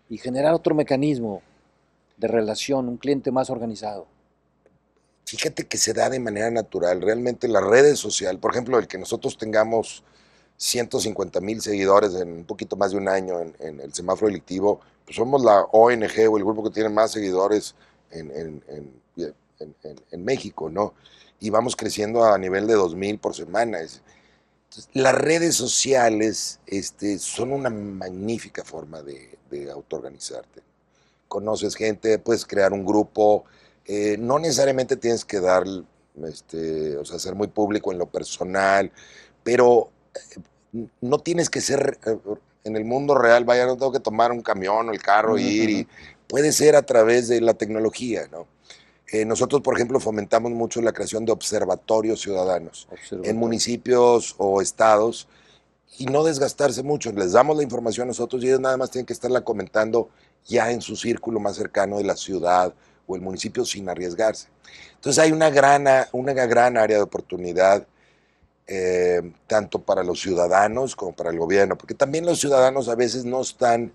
Y generar otro mecanismo de relación, un cliente más organizado. Fíjate que se da de manera natural. Realmente las redes sociales, por ejemplo, el que nosotros tengamos 150,000 seguidores en un poquito más de un año en el semáforo delictivo, pues somos la ONG o el grupo que tiene más seguidores en México, ¿no? Y vamos creciendo a nivel de 2,000 por semana. Entonces, las redes sociales son una magnífica forma de autoorganizarte. Conoces gente, puedes crear un grupo, no necesariamente tienes que dar, ser muy público en lo personal, pero no tienes que ser en el mundo real, vaya, no tengo que tomar un camión o el carro e ir, y puede ser a través de la tecnología, ¿no? Nosotros, por ejemplo, fomentamos mucho la creación de observatorios ciudadanos en municipios o estados y no desgastarse mucho. Les damos la información a nosotros y ellos nada más tienen que estarla comentando ya en su círculo más cercano de la ciudad o el municipio sin arriesgarse. Entonces hay una gran área de oportunidad tanto para los ciudadanos como para el gobierno, porque también los ciudadanos a veces no están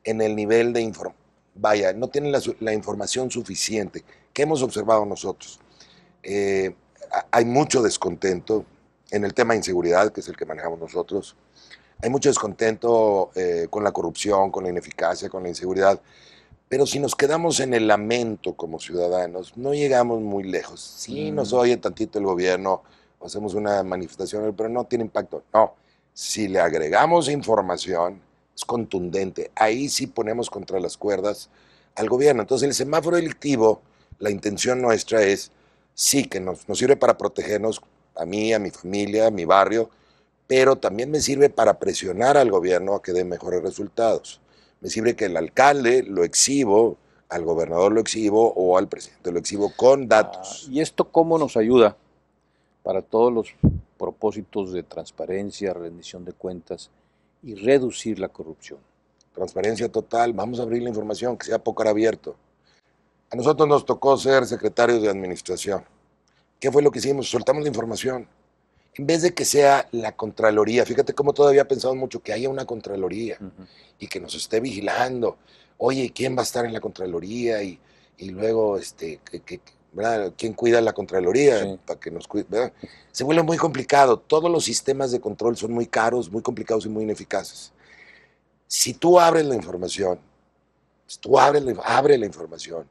en el nivel de información, vaya, no tienen la información suficiente que hemos observado nosotros. Eh, Hay mucho descontento en el tema de inseguridad, que es el que manejamos nosotros. Hay mucho descontento con la corrupción, con la ineficacia, con la inseguridad. Pero si nos quedamos en el lamento como ciudadanos, no llegamos muy lejos. Sí nos oye tantito el gobierno, hacemos una manifestación, pero no tiene impacto. No, si le agregamos información, es contundente. Ahí sí ponemos contra las cuerdas al gobierno. Entonces el semáforo delictivo, la intención nuestra es, sí, que nos sirve para protegernos a mí, a mi familia, a mi barrio, pero también me sirve para presionar al gobierno a que dé mejores resultados. Me sirve que el alcalde lo exhibo, al gobernador lo exhibo o al presidente lo exhibo con datos. ¿Y esto cómo nos ayuda para todos los propósitos de transparencia, rendición de cuentas y reducir la corrupción? Transparencia total, vamos a abrir la información, que sea pócar abierto. A nosotros nos tocó ser secretarios de administración. ¿Qué fue lo que hicimos? Soltamos la información. En vez de que sea la Contraloría, fíjate cómo todavía pensamos mucho que haya una Contraloría y que nos esté vigilando. Oye, ¿quién va a estar en la Contraloría? Y luego, ¿verdad? ¿Quién cuida la Contraloría? Sí. Para que nos cuide, ¿verdad? Se vuelve muy complicado. Todos los sistemas de control son muy caros, muy complicados y muy ineficaces. Si tú abres la información, si tú abres la información,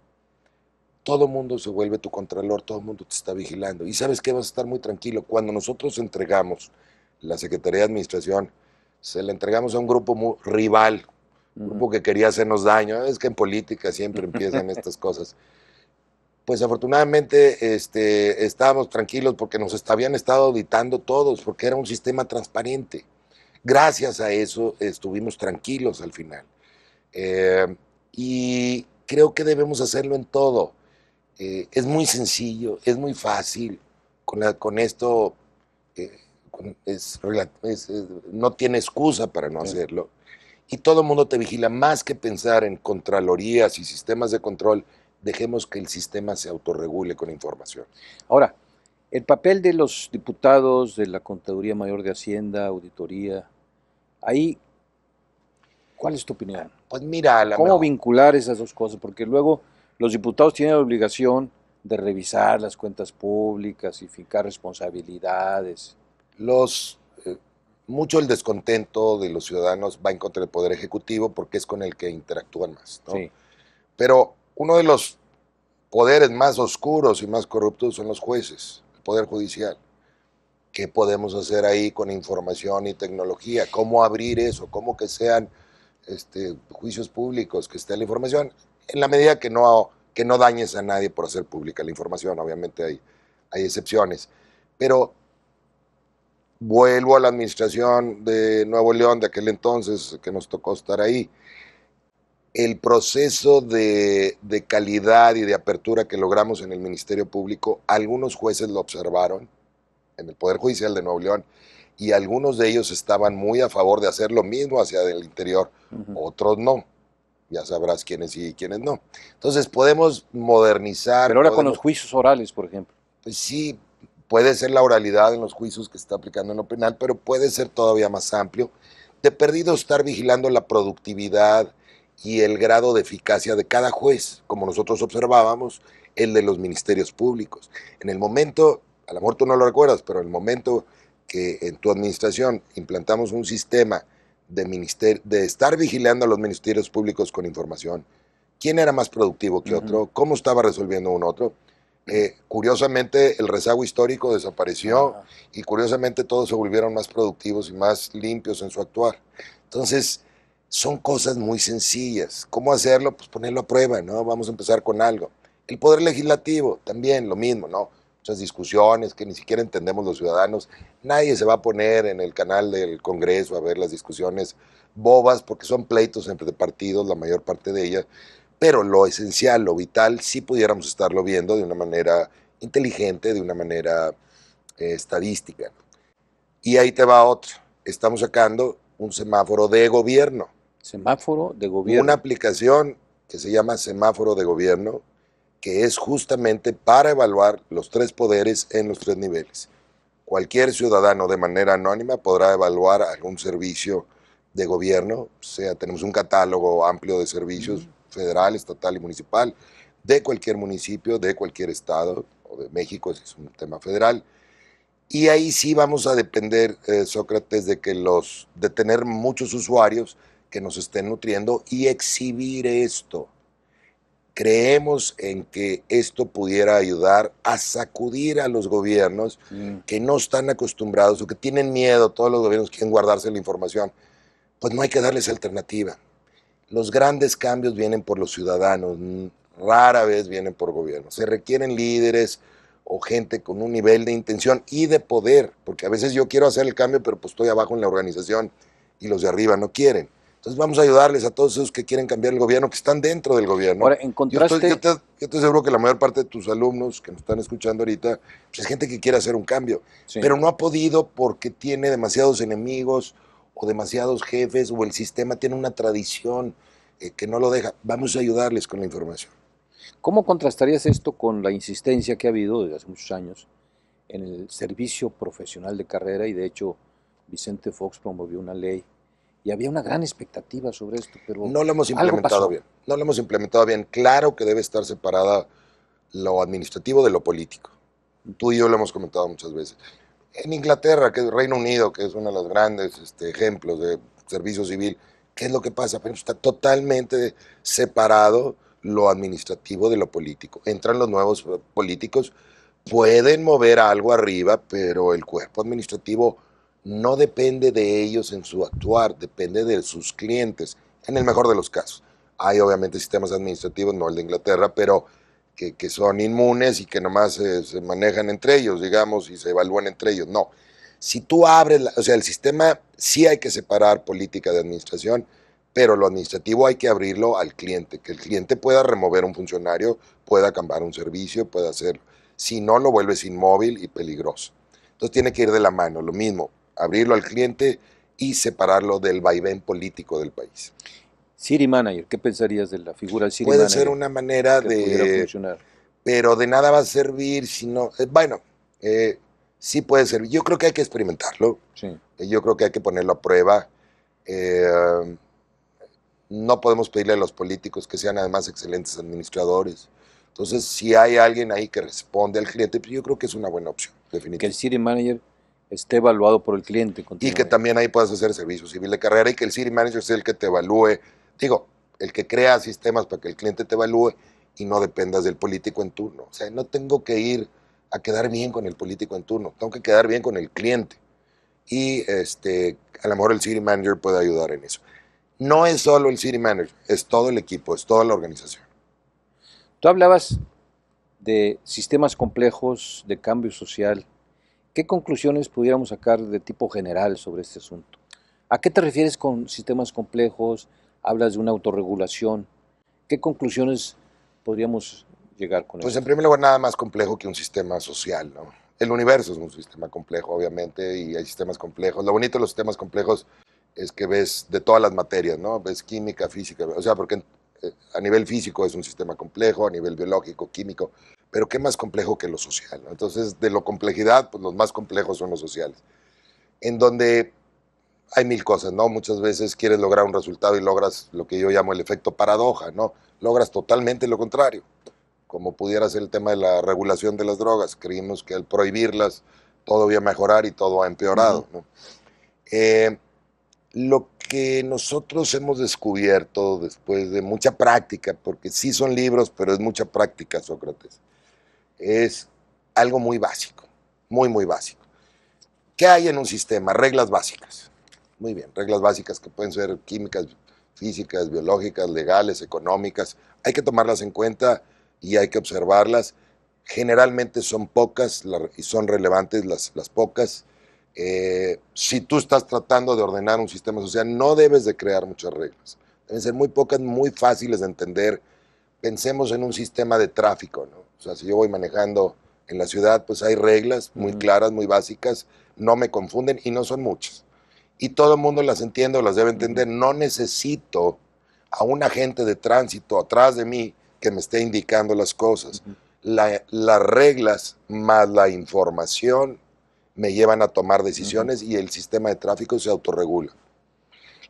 todo el mundo se vuelve tu contralor, todo el mundo te está vigilando. Y sabes que vas a estar muy tranquilo. Cuando nosotros entregamos la Secretaría de Administración, se la entregamos a un grupo muy rival, un grupo que quería hacernos daño. Es que en política siempre empiezan estas cosas. Pues afortunadamente estábamos tranquilos porque nos habían estado auditando todos, porque era un sistema transparente. Gracias a eso estuvimos tranquilos al final. Y creo que debemos hacerlo en todo. Es muy sencillo, es muy fácil. Con esto no tiene excusa para no hacerlo. Y todo el mundo te vigila. Más que pensar en contralorías y sistemas de control, dejemos que el sistema se autorregule con información. Ahora, el papel de los diputados de la Contaduría Mayor de Hacienda, Auditoría, ahí, ¿cuál es tu opinión? Pues mira, ¿Cómo vincular esas dos cosas? Porque luego los diputados tienen la obligación de revisar las cuentas públicas y fijar responsabilidades. Mucho el descontento de los ciudadanos va en contra del Poder Ejecutivo porque es con el que interactúan más, ¿no? Sí. Pero uno de los poderes más oscuros y más corruptos son los jueces, el Poder Judicial. ¿Qué podemos hacer ahí con información y tecnología? ¿Cómo abrir eso? ¿Cómo que sean juicios públicos, que esté la información? En la medida que no dañes a nadie por hacer pública la información, obviamente hay excepciones. Pero vuelvo a la administración de Nuevo León de aquel entonces, que nos tocó estar ahí. El proceso de calidad y de apertura que logramos en el Ministerio Público, algunos jueces lo observaron en el Poder Judicial de Nuevo León y algunos de ellos estaban muy a favor de hacer lo mismo hacia el interior, otros no. Ya sabrás quiénes sí y quiénes no. Entonces podemos modernizar. Pero ahora con los juicios orales, por ejemplo. Pues sí, puede ser la oralidad en los juicios que se está aplicando en lo penal, pero puede ser todavía más amplio. De perdido estar vigilando la productividad y el grado de eficacia de cada juez, como nosotros observábamos, el de los ministerios públicos. En el momento, a lo mejor tú no lo recuerdas, pero en el momento que en tu administración implantamos un sistema de estar vigilando a los ministerios públicos con información, quién era más productivo que otro, cómo estaba resolviendo un otro. Curiosamente el rezago histórico desapareció y curiosamente todos se volvieron más productivos y más limpios en su actuar. Entonces, son cosas muy sencillas. ¿Cómo hacerlo? Pues ponerlo a prueba, ¿no? Vamos a empezar con algo. El Poder Legislativo, también lo mismo, ¿no? Muchas discusiones que ni siquiera entendemos los ciudadanos. Nadie se va a poner en el canal del Congreso a ver las discusiones bobas porque son pleitos entre partidos, la mayor parte de ellas. Pero lo esencial, lo vital, sí pudiéramos estarlo viendo de una manera inteligente, de una manera estadística. Y ahí te va otro. Estamos sacando un semáforo de gobierno. Semáforo de gobierno. Una aplicación que se llama Semáforo de Gobierno, que es justamente para evaluar los tres poderes en los tres niveles. cualquier ciudadano de manera anónima podrá evaluar algún servicio de gobierno, o sea, tenemos un catálogo amplio de servicios federal, estatal y municipal, de cualquier municipio, de cualquier estado, o de México, ese es un tema federal. Y ahí sí vamos a depender, Sócrates, de tener muchos usuarios que nos estén nutriendo y exhibir esto. Creemos en que esto pudiera ayudar a sacudir a los gobiernos que no están acostumbrados o que tienen miedo, todos los gobiernos quieren guardarse la información, pues no hay que darles alternativa. Los grandes cambios vienen por los ciudadanos, rara vez vienen por gobiernos. Se requieren líderes o gente con un nivel de intención y de poder, porque a veces yo quiero hacer el cambio, pero pues estoy abajo en la organización y los de arriba no quieren. Entonces vamos a ayudarles a todos esos que quieren cambiar el gobierno, que están dentro del gobierno. Ahora, en contraste... Yo estoy seguro que la mayor parte de tus alumnos que nos están escuchando ahorita, pues es gente que quiere hacer un cambio, sí, pero no ha podido porque tiene demasiados enemigos o demasiados jefes, o el sistema tiene una tradición que no lo deja. Vamos a ayudarles con la información. ¿Cómo contrastarías esto con la insistencia que ha habido desde hace muchos años en el servicio profesional de carrera? Y de hecho Vicente Fox promovió una ley y había una gran expectativa sobre esto, pero no lo hemos implementado bien. No lo hemos implementado bien. Claro que debe estar separada lo administrativo de lo político. Tú y yo lo hemos comentado muchas veces. En Inglaterra, que es Reino Unido, que es uno de los grandes ejemplos de servicio civil, ¿qué es lo que pasa? Pero está totalmente separado lo administrativo de lo político. Entran los nuevos políticos, pueden mover algo arriba, pero el cuerpo administrativo no depende de ellos en su actuar, depende de sus clientes, en el mejor de los casos. Hay obviamente sistemas administrativos, no el de Inglaterra, pero que son inmunes y que nomás se manejan entre ellos, digamos, y se evalúan entre ellos. No. Si tú abres, o sea, el sistema sí hay que separar política de administración, pero lo administrativo hay que abrirlo al cliente, que el cliente pueda remover un funcionario, pueda cambiar un servicio, pueda hacerlo. Si no, lo vuelves inmóvil y peligroso. Entonces tiene que ir de la mano, lo mismo, abrirlo al cliente y separarlo del vaivén político del país. City Manager, ¿qué pensarías de la figura del City Puede Manager? Puede ser una manera que pudiera funcionar. Pero de nada va a servir si no... sí puede servir. Yo creo que hay que experimentarlo. Sí. Yo creo que hay que ponerlo a prueba. No podemos pedirle a los políticos que sean además excelentes administradores. Entonces, si hay alguien ahí que responde al cliente, pues yo creo que es una buena opción, definitivamente. Que el City Manager esté evaluado por el cliente. Y que también ahí puedas hacer servicio civil de carrera y que el City Manager sea el que te evalúe. Digo, el que crea sistemas para que el cliente te evalúe y no dependas del político en turno. O sea, no tengo que ir a quedar bien con el político en turno, tengo que quedar bien con el cliente. Y a lo mejor el City Manager puede ayudar en eso. No es solo el City Manager, es todo el equipo, es toda la organización. Tú hablabas de sistemas complejos, de cambio social. ¿Qué conclusiones pudiéramos sacar de tipo general sobre este asunto? ¿A qué te refieres con sistemas complejos? Hablas de una autorregulación. ¿Qué conclusiones podríamos llegar con eso? Pues en primer lugar, nada más complejo que un sistema social, ¿no? El universo es un sistema complejo, obviamente, y hay sistemas complejos. Lo bonito de los sistemas complejos es que ves de todas las materias, ¿no? Ves química, física, o sea, porque a nivel físico es un sistema complejo, a nivel biológico, químico, pero ¿qué más complejo que lo social, ¿no? Entonces, de lo complejidad, pues los más complejos son los sociales, en donde hay mil cosas, ¿no? Muchas veces quieres lograr un resultado y logras lo que yo llamo el efecto paradoja, ¿no? Logras totalmente lo contrario, como pudiera ser el tema de la regulación de las drogas. Creímos que al prohibirlas todo iba a mejorar y todo ha empeorado, ¿no? Lo que nosotros hemos descubierto después de mucha práctica, porque sí son libros, pero es mucha práctica, Sócrates, es algo muy básico, muy, muy básico. ¿Qué hay en un sistema? Reglas básicas. Muy bien, reglas básicas que pueden ser químicas, físicas, biológicas, legales, económicas. Hay que tomarlas en cuenta y hay que observarlas. Generalmente son pocas y son relevantes las pocas. Si tú estás tratando de ordenar un sistema social, no debes de crear muchas reglas. Deben ser muy pocas, muy fáciles de entender. Pensemos en un sistema de tráfico, ¿no? O sea, si yo voy manejando en la ciudad, pues hay reglas muy claras, muy básicas, no me confunden y no son muchas. Y todo el mundo las entiende o las debe entender. No necesito a un agente de tránsito atrás de mí que me esté indicando las cosas. Las reglas más la información me llevan a tomar decisiones y el sistema de tráfico se autorregula.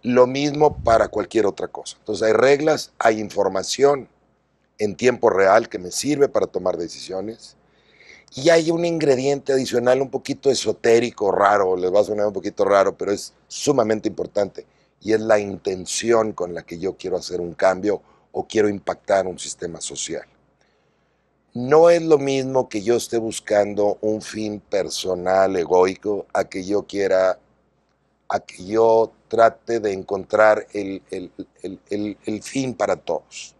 Lo mismo para cualquier otra cosa. Entonces hay reglas, hay información en tiempo real que me sirve para tomar decisiones. Y hay un ingrediente adicional un poquito esotérico, raro, les va a sonar un poquito raro, pero es sumamente importante. Y es la intención con la que yo quiero hacer un cambio o quiero impactar un sistema social. No es lo mismo que yo esté buscando un fin personal, egoico, a que yo quiera, a que yo trate de encontrar el fin para todos.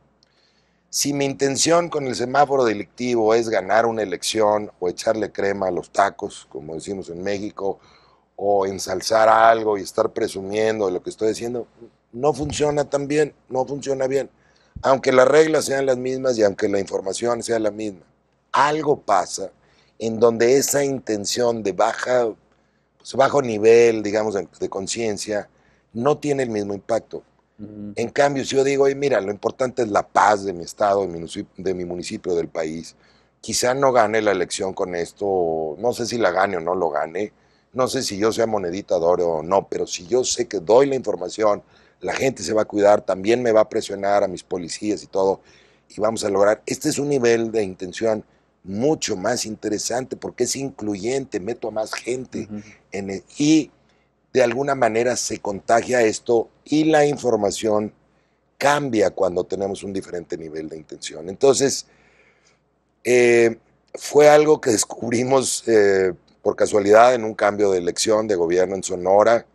Si mi intención con el semáforo delictivo es ganar una elección o echarle crema a los tacos, como decimos en México, o ensalzar algo y estar presumiendo de lo que estoy haciendo, no funciona tan bien, no funciona bien. Aunque las reglas sean las mismas y aunque la información sea la misma, algo pasa en donde esa intención de bajo nivel, digamos, de conciencia, no tiene el mismo impacto. En cambio, si yo digo, oye, mira, lo importante es la paz de mi estado, de mi municipio, del país, quizá no gane la elección con esto, no sé si la gane o no lo gane, no sé si yo sea monedita de oro o no, pero si yo sé que doy la información, la gente se va a cuidar, también me va a presionar a mis policías y todo, y vamos a lograr. Este es un nivel de intención mucho más interesante porque es incluyente, meto a más gente y de alguna manera se contagia esto y la información cambia cuando tenemos un diferente nivel de intención. Entonces, fue algo que descubrimos por casualidad en un cambio de elección de gobierno en Sonora.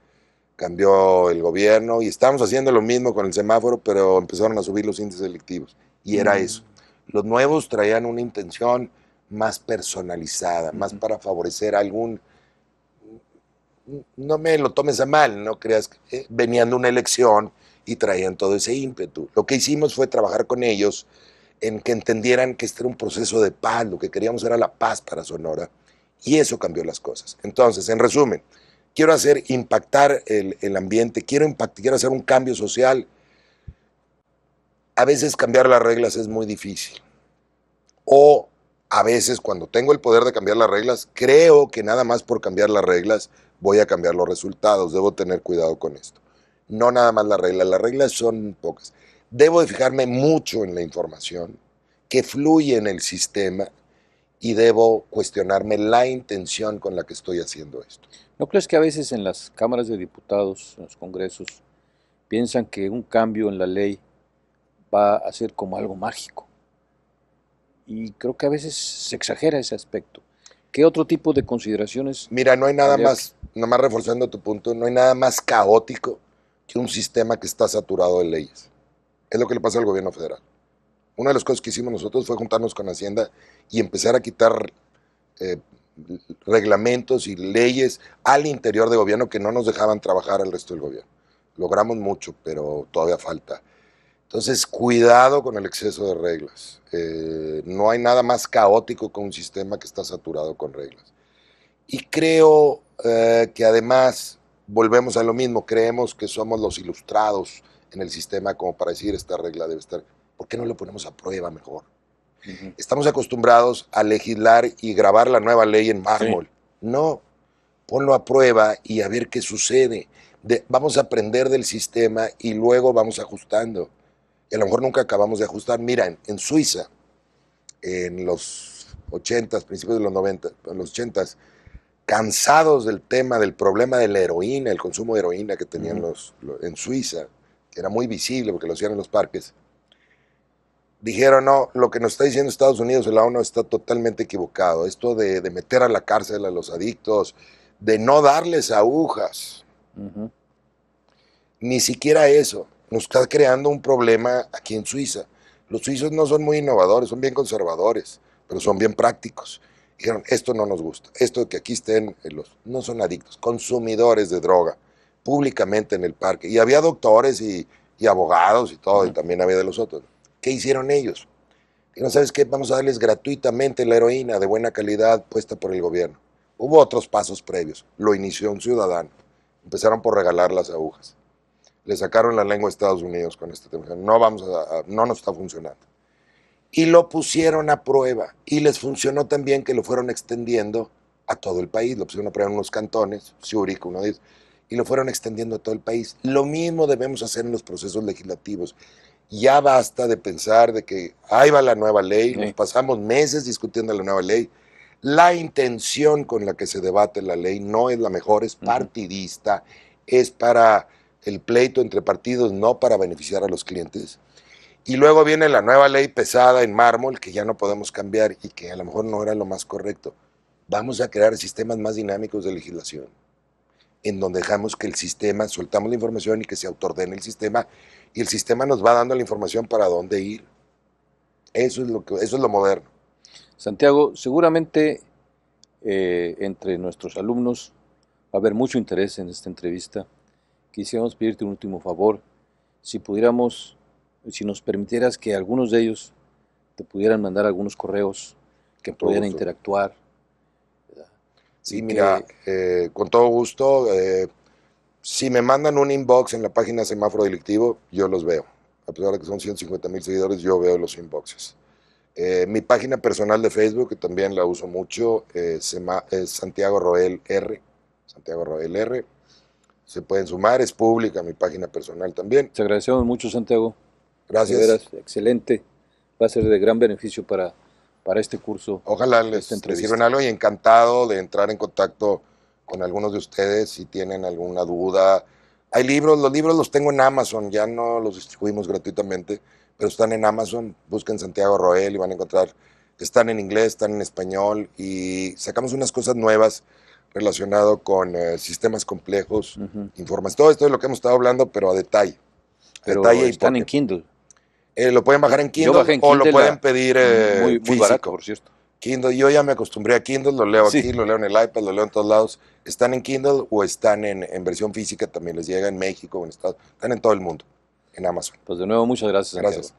Cambió el gobierno y estamos haciendo lo mismo con el semáforo, pero empezaron a subir los índices delictivos. Y era eso. Los nuevos traían una intención más personalizada, más para favorecer a algún... No me lo tomes a mal, no creas que venían de una elección y traían todo ese ímpetu. Lo que hicimos fue trabajar con ellos en que entendieran que este era un proceso de paz, lo que queríamos era la paz para Sonora, y eso cambió las cosas. Entonces, en resumen, quiero impactar el ambiente, quiero hacer un cambio social. A veces cambiar las reglas es muy difícil. O a veces cuando tengo el poder de cambiar las reglas, creo que nada más por cambiar las reglas voy a cambiar los resultados. Debo tener cuidado con esto. No nada más las reglas son pocas. Debo de fijarme mucho en la información que fluye en el sistema y debo cuestionarme la intención con la que estoy haciendo esto. ¿No crees que a veces en las cámaras de diputados, en los congresos, piensan que un cambio en la ley va a ser como algo mágico? Y creo que a veces se exagera ese aspecto. ¿Qué otro tipo de consideraciones? Mira, no hay nada más, nomás reforzando tu punto, no hay nada más caótico que un sistema que está saturado de leyes. Es lo que le pasa al gobierno federal. Una de las cosas que hicimos nosotros fue juntarnos con Hacienda y empezar a quitar reglamentos y leyes al interior de gobierno que no nos dejaban trabajar al resto del gobierno. Logramos mucho, pero todavía falta. Entonces, cuidado con el exceso de reglas. No hay nada más caótico que un sistema que está saturado con reglas. Y creo que además volvemos a lo mismo, creemos que somos los ilustrados en el sistema como para decir esta regla debe estar. ¿Por qué no lo ponemos a prueba mejor? Estamos acostumbrados a legislar y grabar la nueva ley en mármol. Sí. No, ponlo a prueba y a ver qué sucede. Vamos a aprender del sistema y luego vamos ajustando. Y a lo mejor nunca acabamos de ajustar. Mira, en Suiza, en los 80s, principios de los 90, en los 80s, cansados del tema, del problema de la heroína, el consumo de heroína que tenían en Suiza, que era muy visible porque lo hacían en los parques, dijeron, no, lo que nos está diciendo Estados Unidos y la ONU está totalmente equivocado. Esto de meter a la cárcel a los adictos, de no darles agujas, ni siquiera eso, nos está creando un problema aquí en Suiza. Los suizos no son muy innovadores, son bien conservadores, pero son bien prácticos. Dijeron, esto no nos gusta, esto de que aquí estén, no son adictos, consumidores de droga, públicamente en el parque. Y había doctores y abogados y todo, y también había de los otros. ¿Qué hicieron ellos? Dijeron, ¿sabes qué? Vamos a darles gratuitamente la heroína de buena calidad puesta por el gobierno. Hubo otros pasos previos. Lo inició un ciudadano. Empezaron por regalar las agujas. Le sacaron la lengua a Estados Unidos con este tema. No nos está funcionando. Y lo pusieron a prueba. Y les funcionó también que lo fueron extendiendo a todo el país. Lo pusieron a prueba en unos cantones, Zúrich, uno de ellos, y lo fueron extendiendo a todo el país. Lo mismo debemos hacer en los procesos legislativos. Ya basta de pensar de que ahí va la nueva ley, nos pasamos meses discutiendo la nueva ley. La intención con la que se debate la ley no es la mejor, es partidista, es para el pleito entre partidos, no para beneficiar a los clientes. Y luego viene la nueva ley pesada en mármol, que ya no podemos cambiar y que a lo mejor no era lo más correcto. Vamos a crear sistemas más dinámicos de legislación, en donde dejamos que el sistema, soltamos la información y que se autoordene el sistema, y el sistema nos va dando la información para dónde ir. Eso es lo moderno. Santiago, seguramente entre nuestros alumnos va a haber mucho interés en esta entrevista. Quisiéramos pedirte un último favor, si pudiéramos, si nos permitieras que algunos de ellos te pudieran mandar algunos correos, que pudieran interactuar. Sí, mira, con todo gusto. Si me mandan un inbox en la página Semáforo Delictivo, yo los veo. A pesar de que son 150,000 seguidores, yo veo los inboxes. Mi página personal de Facebook, que también la uso mucho, es Santiago Roel R. Santiago Roel R. Se pueden sumar, es pública mi página personal también. Te agradecemos mucho, Santiago. Gracias. De veras, excelente. Va a ser de gran beneficio para este curso. Ojalá les sirvan algo y encantado de entrar en contacto con algunos de ustedes si tienen alguna duda. Hay libros, los libros los tengo en Amazon, ya no los distribuimos gratuitamente, pero están en Amazon, busquen Santiago Roel y van a encontrar, están en inglés, están en español y sacamos unas cosas nuevas relacionado con sistemas complejos, información, todo esto es lo que hemos estado hablando, pero a detalle. Pero están en Kindle. Lo pueden bajar en Kindle, o lo pueden pedir muy barato, por cierto. Kindle, yo ya me acostumbré a Kindle, lo leo aquí, lo leo en el iPad, lo leo en todos lados. Están en Kindle o están en versión física, también les llega en México, están en todo el mundo, en Amazon. Pues de nuevo, muchas gracias, Santiago. Gracias.